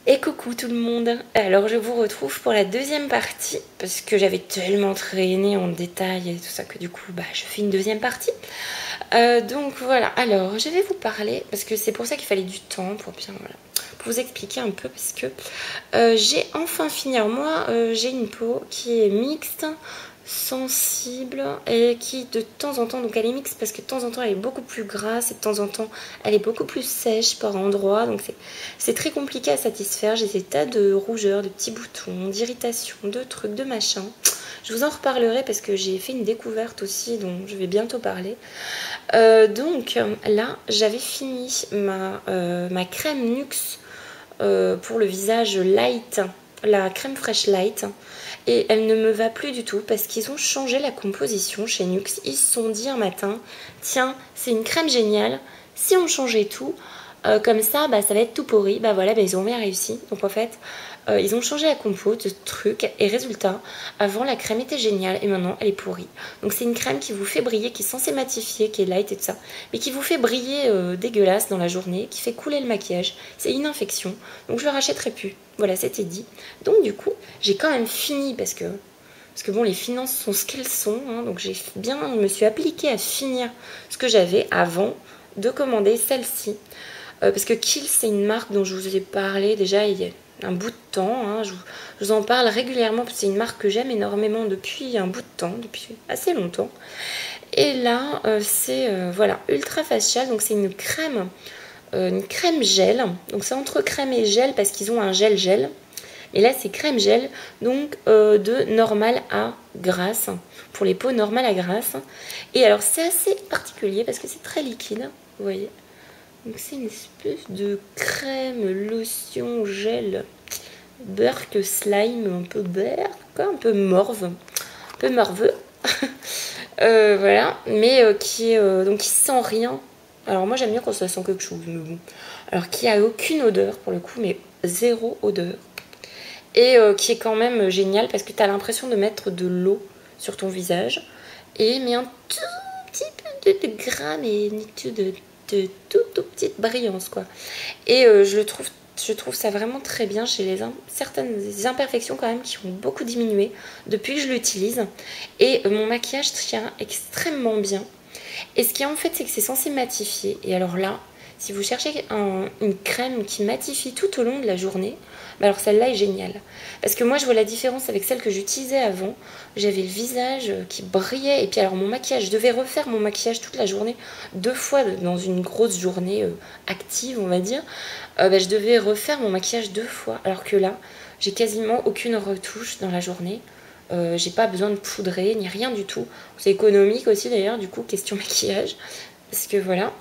Et coucou tout le monde. Alors je vous retrouve pour la deuxième partie parce que j'avais tellement traîné en détail et tout ça que du coup je fais une deuxième partie. Donc voilà, alors je vais vous parler parce que c'est pour ça qu'il fallait du temps pour bien pour vous expliquer un peu parce que j'ai enfin fini. Alors moi j'ai une peau qui est mixte, sensible et qui de temps en temps, donc elle est mixte parce que de temps en temps elle est beaucoup plus grasse et de temps en temps elle est beaucoup plus sèche par endroits, donc c'est très compliqué à satisfaire. J'ai des tas de rougeurs, de petits boutons, d'irritations, de trucs, de machins. Je vous en reparlerai parce que j'ai fait une découverte aussi dont je vais bientôt parler. Donc là j'avais fini ma crème Nuxe pour le visage light, la crème fraîche light, et elle ne me va plus du tout parce qu'ils ont changé la composition chez Nuxe. Ils se sont dit un matin, tiens, c'est une crème géniale, si on changeait tout, comme ça, ça va être tout pourri. Voilà, ils ont bien réussi. Donc en fait, ils ont changé la compo de truc et résultat, avant la crème était géniale et maintenant elle est pourrie. Donc c'est une crème qui vous fait briller, qui est censée matifier, qui est light et tout ça, mais qui vous fait briller dégueulasse dans la journée, qui fait couler le maquillage. C'est une infection, donc je le rachèterai plus. Voilà, c'était dit. Donc du coup, j'ai quand même fini parce que bon, les finances sont ce qu'elles sont, hein, donc je me suis appliquée à finir ce que j'avais avant de commander celle-ci. Parce que Kiehl's, c'est une marque dont je vous ai parlé déjà il y a un bout de temps, hein. Je vous en parle régulièrement parce que c'est une marque que j'aime énormément depuis un bout de temps, depuis assez longtemps. Et là, c'est voilà, ultra facial, donc c'est une crème gel. Donc c'est entre crème et gel parce qu'ils ont un gel. Et là, c'est crème gel, donc de normal à grasse, pour les peaux normales à grasse. Et alors, c'est assez particulier parce que c'est très liquide, vous voyez. Donc c'est une espèce de crème, lotion, gel, burk, slime, un peu vert, un peu morve, un peu morveux. Voilà, mais donc qui sent rien. Alors moi j'aime bien quand ça sent quelque chose, mais bon. Alors qui a aucune odeur pour le coup, mais zéro odeur. Et qui est quand même génial parce que tu as l'impression de mettre de l'eau sur ton visage. Mais un tout petit peu de gras, mais de toute petite brillance quoi. Et je trouve ça vraiment très bien chez certaines imperfections quand même qui ont beaucoup diminué depuis que je l'utilise. Et mon maquillage tient extrêmement bien. Et ce qui est en fait, c'est que c'est censé matifier. Et alors là, si vous cherchez une crème qui matifie tout au long de la journée, alors celle-là est géniale. Parce que moi, je vois la différence avec celle que j'utilisais avant. J'avais le visage qui brillait. Et puis alors mon maquillage, je devais refaire mon maquillage toute la journée, 2 fois dans une grosse journée active, on va dire. Je devais refaire mon maquillage 2 fois. Alors que là, j'ai quasiment aucune retouche dans la journée. J'ai pas besoin de poudrer ni rien du tout. C'est économique aussi d'ailleurs, du coup, question maquillage. Parce que voilà.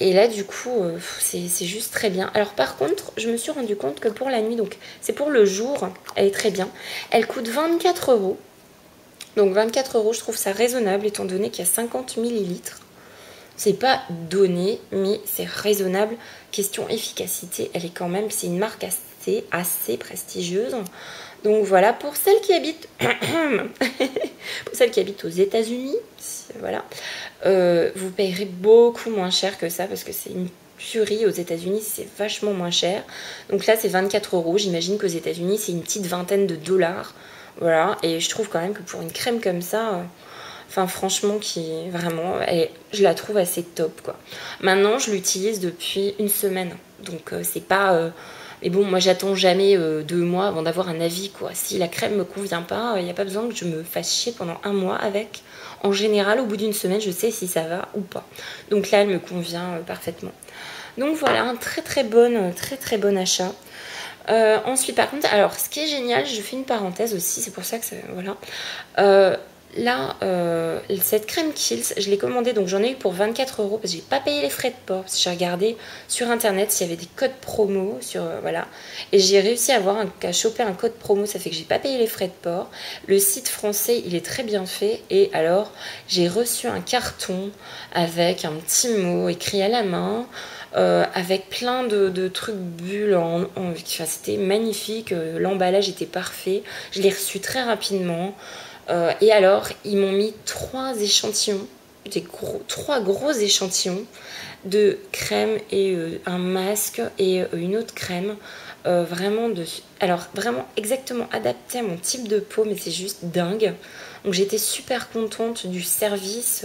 Et là, du coup, c'est juste très bien. Alors par contre, je me suis rendu compte que pour la nuit, donc c'est pour le jour, elle est très bien. Elle coûte 24 €. Donc 24 €, je trouve ça raisonnable étant donné qu'il y a 50 millilitres. C'est pas donné, mais c'est raisonnable. Question efficacité, elle est quand même, c'est une marque assez prestigieuse. Donc voilà, pour celles qui habitent pour celles qui habitent aux États-Unis, voilà, vous payerez beaucoup moins cher que ça parce que c'est une tuerie. Aux États-Unis, c'est vachement moins cher. Donc là, c'est 24 €. J'imagine qu'aux États-Unis, c'est une petite vingtaine de dollars. Voilà, et je trouve quand même que pour une crème comme ça, enfin franchement, qui est vraiment, je la trouve assez top quoi. Maintenant, je l'utilise depuis une semaine, donc c'est pas. Mais bon, moi j'attends jamais 2 mois avant d'avoir un avis quoi. Si la crème me convient pas, il n'y a pas besoin que je me fasse chier pendant un mois avec. En général, au bout d'une semaine, je sais si ça va ou pas. Donc là, elle me convient parfaitement. Donc voilà, un très bon achat. Ensuite, par contre, alors ce qui est génial, je fais une parenthèse aussi, c'est pour ça que ça, voilà. Là, cette crème Kiehl's, je l'ai commandée, donc j'en ai eu pour 24 € parce que j'ai pas payé les frais de port. Parce que j'ai regardé sur internet s'il y avait des codes promo, voilà. Et j'ai réussi à choper un code promo, ça fait que j'ai pas payé les frais de port. Le site français, il est très bien fait. Et alors, j'ai reçu un carton avec un petit mot écrit à la main. Avec plein de trucs bulles, enfin, c'était magnifique, l'emballage était parfait, je l'ai reçu très rapidement. Et alors, ils m'ont mis 3 échantillons, 3 gros échantillons de crème et un masque et une autre crème vraiment alors vraiment exactement adapté à mon type de peau, mais c'est juste dingue. Donc j'étais super contente du service.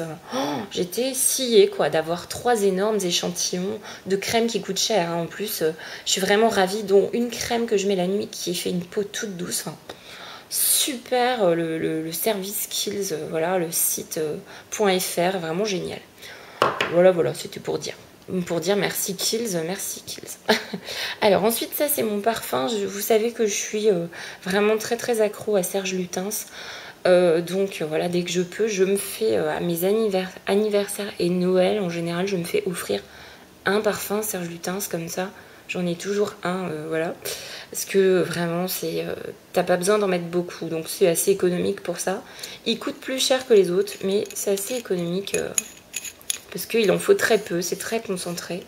J'étais sciée quoi, d'avoir 3 énormes échantillons de crème qui coûtent cher. Hein. En plus, je suis vraiment ravie, dont une crème que je mets la nuit qui fait une peau toute douce. Enfin, super le service Kiehl's, voilà, le site .fr, vraiment génial. Voilà, c'était pour dire. Pour dire merci Kiehl's, merci Kiehl's. Alors ensuite, ça c'est mon parfum. Vous savez que je suis vraiment très accro à Serge Lutens. Donc voilà, dès que je peux, je me fais à mes anniversaires et Noël en général, je me fais offrir un parfum Serge Lutens comme ça. J'en ai toujours un, voilà. Parce que vraiment, t'as pas besoin d'en mettre beaucoup, donc c'est assez économique pour ça. Il coûte plus cher que les autres, mais c'est assez économique parce qu'il en faut très peu, c'est très concentré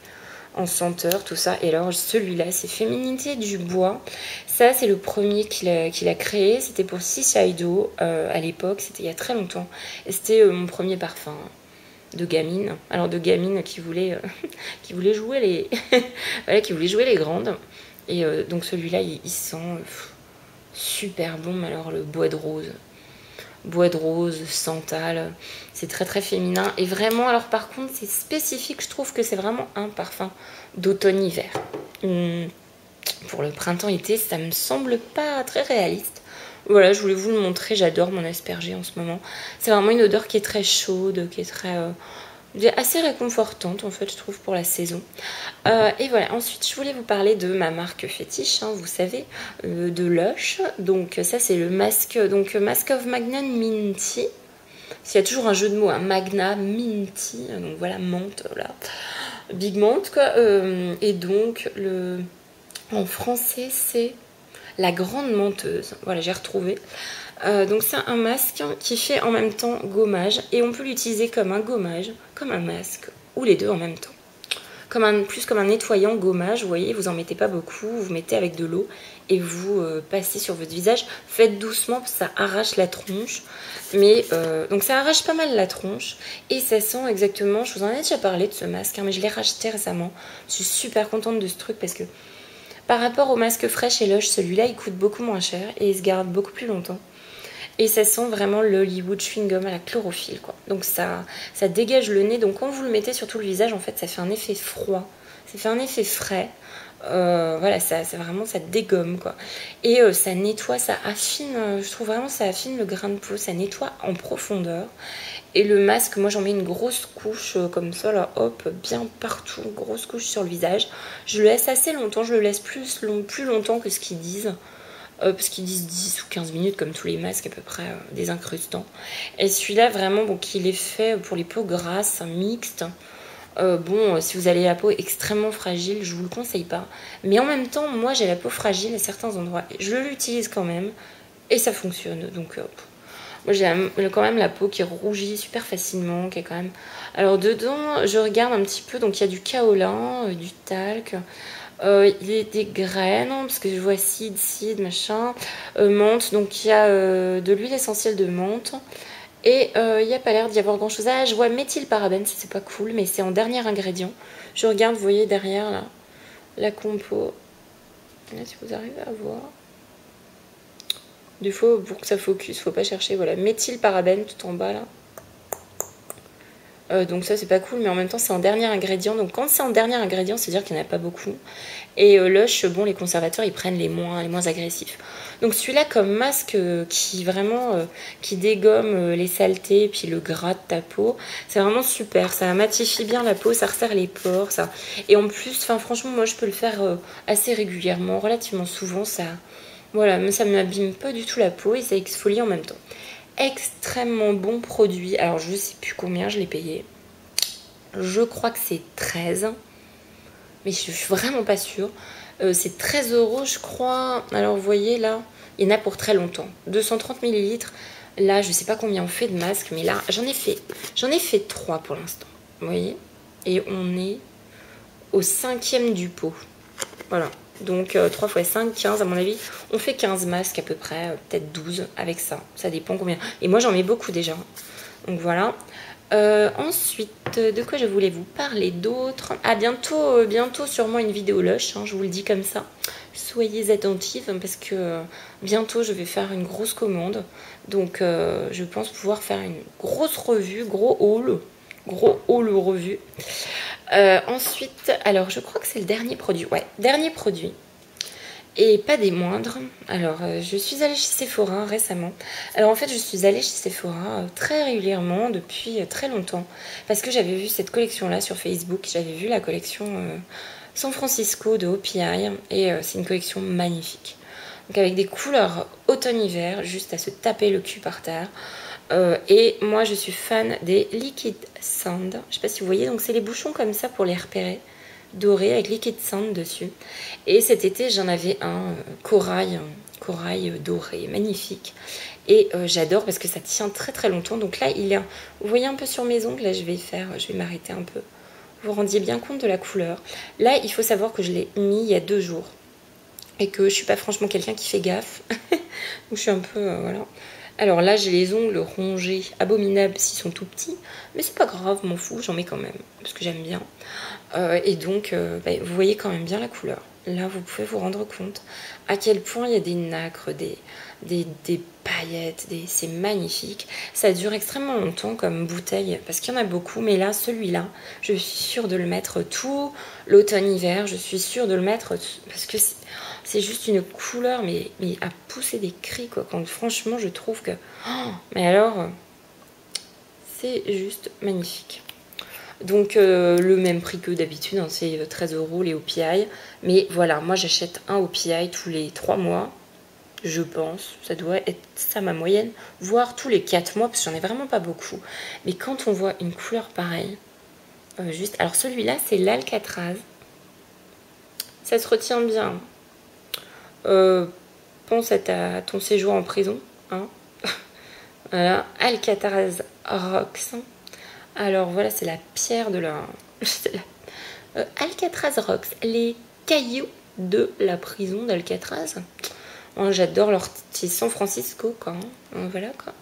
en senteur, tout ça. Et alors celui-là, c'est Féminité du Bois. Ça, c'est le premier qu'il a créé. C'était pour Shiseido à l'époque, c'était il y a très longtemps. Et c'était mon premier parfum de gamine. Alors de gamine qui voulait jouer les voilà, qui voulait jouer les grandes. Et donc celui-là, il sent super bon. Mais alors le bois de rose, santal, c'est très féminin. Et vraiment, alors par contre, c'est spécifique. Je trouve que c'est vraiment un parfum d'automne-hiver. Pour le printemps-été, ça me semble pas très réaliste. Voilà, je voulais vous le montrer. J'adore mon aspergé en ce moment. C'est vraiment une odeur qui est très chaude, qui est assez réconfortante en fait, je trouve, pour la saison. Et voilà, ensuite je voulais vous parler de ma marque fétiche, hein, vous savez, de Lush. Donc ça c'est le masque, donc Mask of Magna Minty. S'il y a toujours un jeu de mots, un Magna Minty, donc voilà, menthe, là, Big Menthe quoi. Et donc en français c'est la grande menteuse. Voilà, j'ai retrouvé. Donc c'est un masque qui fait en même temps gommage et on peut l'utiliser comme un gommage, comme un masque ou les deux en même temps. Plus comme un nettoyant gommage, vous voyez, vous en mettez pas beaucoup, vous mettez avec de l'eau et vous passez sur votre visage. Faites doucement parce que ça arrache la tronche, mais donc ça arrache pas mal la tronche et ça sent exactement, je vous en ai déjà parlé de ce masque, hein, mais je l'ai racheté récemment. Je suis super contente de ce truc parce que par rapport au masque Fresh et Lush, celui-là il coûte beaucoup moins cher et il se garde beaucoup plus longtemps. Et ça sent vraiment le Hollywood chewing gum à la chlorophylle, quoi. Donc ça dégage le nez. Donc quand vous le mettez sur tout le visage, en fait, ça fait un effet froid. Ça fait un effet frais. Voilà, ça dégomme, quoi. Et ça nettoie, ça affine. Je trouve vraiment ça affine le grain de peau. Ça nettoie en profondeur. Et le masque, moi j'en mets une grosse couche comme ça, là, hop, bien partout. Une grosse couche sur le visage. Je le laisse assez longtemps. Je le laisse plus longtemps que ce qu'ils disent. Parce qu'ils disent 10 ou 15 minutes comme tous les masques à peu près désincrustants. Et celui-là vraiment, bon, qu'il est fait pour les peaux grasses, mixtes. Si vous avez la peau extrêmement fragile, je vous le conseille pas. Mais en même temps, moi j'ai la peau fragile à certains endroits. Je l'utilise quand même et ça fonctionne. Donc moi j'ai quand même la peau qui rougit super facilement, qui est quand même... Alors dedans, je regarde un petit peu, donc il y a du kaolin, du talc... il y a des graines, parce que je vois seed, machin, menthe, donc il y a de l'huile essentielle de menthe, et il n'y a pas l'air d'y avoir grand chose. Ah, je vois méthylparabène, ça c'est pas cool, mais c'est en dernier ingrédient. Je regarde, vous voyez derrière là, la compo, là, si vous arrivez à voir. Du coup, pour que ça focus, faut pas chercher, voilà, méthylparabène tout en bas là. Donc ça c'est pas cool, mais en même temps c'est en dernier ingrédient. Donc quand c'est en dernier ingrédient, c'est à dire qu'il n'y en a pas beaucoup. Et Lush, bon, les conservateurs ils prennent les moins agressifs. Donc celui-là comme masque qui vraiment qui dégomme les saletés et puis le gras de ta peau, c'est vraiment super. Ça matifie bien la peau, ça resserre les pores, ça. Et en plus, enfin franchement moi je peux le faire assez régulièrement, relativement souvent. Ça, voilà, mais ça ne m'abîme pas du tout la peau et ça exfolie en même temps. Extrêmement bon produit. Alors je sais plus combien je l'ai payé. Je crois que c'est 13. Mais je suis vraiment pas sûre. C'est 13 € je crois. Alors vous voyez là, il y en a pour très longtemps. 230 ml. Là je sais pas combien on fait de masques. Mais là j'en ai fait 3 pour l'instant. Vous voyez. Et on est au 5e du pot. Voilà. Donc 3 x 5, 15 à mon avis. On fait 15 masques à peu près, peut-être 12 avec ça. Ça dépend combien. Et moi j'en mets beaucoup déjà. Donc voilà. Ensuite, de quoi je voulais vous parler d'autre? Ah, bientôt sûrement une vidéo Lush, hein, je vous le dis comme ça. soyez attentifs hein, parce que bientôt je vais faire une grosse commande. Donc je pense pouvoir faire une grosse revue, gros haul revue. Ensuite, alors je crois que c'est le dernier produit. Ouais, dernier produit. Et pas des moindres. Alors, je suis allée chez Sephora récemment. Alors, en fait, je suis allée chez Sephora très régulièrement depuis très longtemps. Parce que j'avais vu cette collection-là sur Facebook. J'avais vu la collection San Francisco de OPI. Et c'est une collection magnifique. Donc, avec des couleurs automne-hiver, juste à se taper le cul par terre. Et moi, je suis fan des Liquid Sand. Je sais pas si vous voyez. Donc, c'est les bouchons comme ça pour les repérer. Doré avec Liquid Sand dessus. Et cet été, j'en avais un corail doré, magnifique. Et j'adore parce que ça tient très très longtemps. Donc là, il est, vous voyez un peu sur mes ongles, là je vais m'arrêter un peu. Vous vous rendiez bien compte de la couleur. Là, il faut savoir que je l'ai mis il y a 2 jours. Et que je suis pas franchement quelqu'un qui fait gaffe. Donc je suis un peu, voilà. Alors là, j'ai les ongles rongés, abominables s'ils sont tout petits. Mais c'est pas grave, m'en fous, j'en mets quand même. Parce que j'aime bien. Et donc, vous voyez quand même bien la couleur. Là, vous pouvez vous rendre compte à quel point il y a des nacres, des paillettes, c'est magnifique. Ça dure extrêmement longtemps comme bouteille, parce qu'il y en a beaucoup. Mais là, celui-là, je suis sûre de le mettre tout l'automne-hiver. Je suis sûre de le mettre parce que c'est juste une couleur, mais à pousser des cris, quoi. Quand franchement, je trouve que... Oh, mais alors, c'est juste magnifique. Donc le même prix que d'habitude, hein, c'est 13 € les OPI. Mais voilà, moi j'achète un OPI tous les 3 mois, je pense. Ça doit être ça ma moyenne, voire tous les 4 mois, parce que j'en ai vraiment pas beaucoup. Mais quand on voit une couleur pareille, juste... Alors celui-là, c'est l'Alcatraz. Ça se retient bien. Pense à ton séjour en prison. Hein. Voilà, Alcatraz Rocks. Alors voilà, c'est la pierre de la... Alcatraz Rocks, les cailloux de la prison d'Alcatraz. Oh, j'adore leur petit San Francisco, quoi. Voilà, quoi.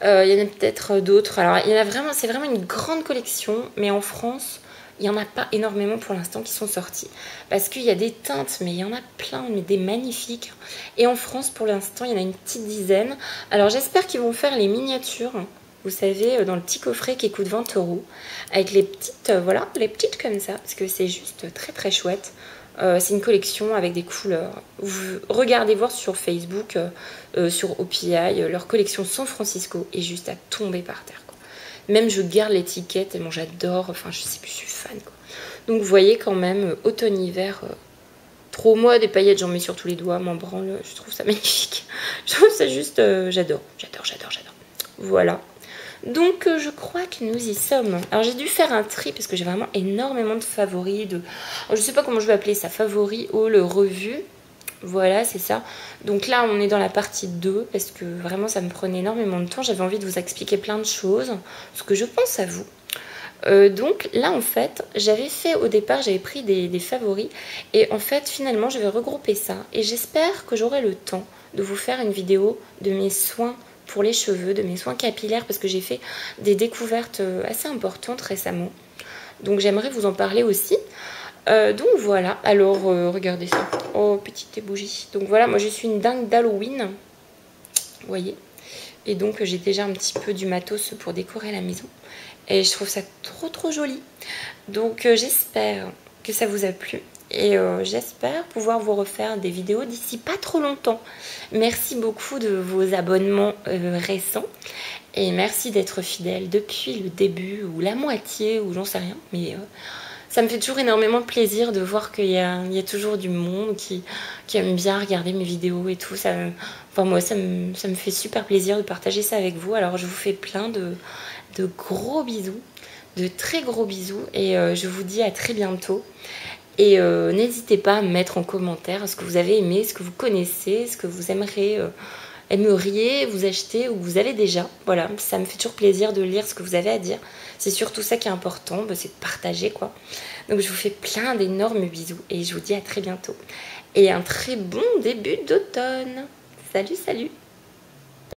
Il y en a peut-être d'autres. Alors, il y en a vraiment, c'est vraiment une grande collection, mais en France, il n'y en a pas énormément pour l'instant qui sont sortis. Parce qu'il y a des teintes, mais il y en a plein, mais des magnifiques. Et en France, pour l'instant, il y en a une petite dizaine. Alors, j'espère qu'ils vont faire les miniatures. Vous savez, dans le petit coffret qui coûte 20 € avec les petites, voilà, les petites comme ça, parce que c'est juste très très chouette. C'est une collection avec des couleurs. Vous regardez voir sur Facebook, sur OPI, leur collection San Francisco est juste à tomber par terre, quoi. Même je garde l'étiquette, tellement j'adore, enfin je sais plus, je suis fan, quoi. Donc vous voyez quand même, automne-hiver, trop moi des paillettes, j'en mets sur tous les doigts, m'en branle, je trouve ça magnifique. Je trouve ça juste, j'adore. Voilà. Donc je crois que nous y sommes. Alors j'ai dû faire un tri parce que j'ai vraiment énormément de favoris. Je sais pas comment je vais appeler ça. Favoris, haul, revue. Voilà, c'est ça. Donc là on est dans la partie 2 parce que vraiment ça me prenait énormément de temps. J'avais envie de vous expliquer plein de choses. Ce que je pense à vous. Donc là en fait j'avais fait au départ, j'avais pris des favoris. Et en fait finalement je vais regrouper ça. Et j'espère que j'aurai le temps de vous faire une vidéo de mes soins pour les cheveux, de mes soins capillaires, parce que j'ai fait des découvertes assez importantes récemment. Donc j'aimerais vous en parler aussi. Donc voilà, alors regardez ça. Oh, petite bougie. Donc voilà, moi je suis une dingue d'Halloween. Vous voyez. Et donc j'ai déjà un petit peu du matos pour décorer la maison. Et je trouve ça trop trop joli. Donc j'espère que ça vous a plu. Et j'espère pouvoir vous refaire des vidéos d'ici pas trop longtemps. Merci beaucoup de vos abonnements récents. Et merci d'être fidèles depuis le début, ou la moitié, ou j'en sais rien. Mais ça me fait toujours énormément plaisir de voir qu'il y a toujours du monde qui aime bien regarder mes vidéos et tout. Enfin moi, ça me fait super plaisir de partager ça avec vous. Alors je vous fais plein de gros bisous, de très gros bisous. Et je vous dis à très bientôt. Et n'hésitez pas à me mettre en commentaire ce que vous avez aimé, ce que vous connaissez, ce que vous aimeriez vous acheter ou vous avez déjà. Voilà, ça me fait toujours plaisir de lire ce que vous avez à dire. C'est surtout ça qui est important, c'est de partager, quoi. Donc je vous fais plein d'énormes bisous et je vous dis à très bientôt. Et un très bon début d'automne. Salut, salut!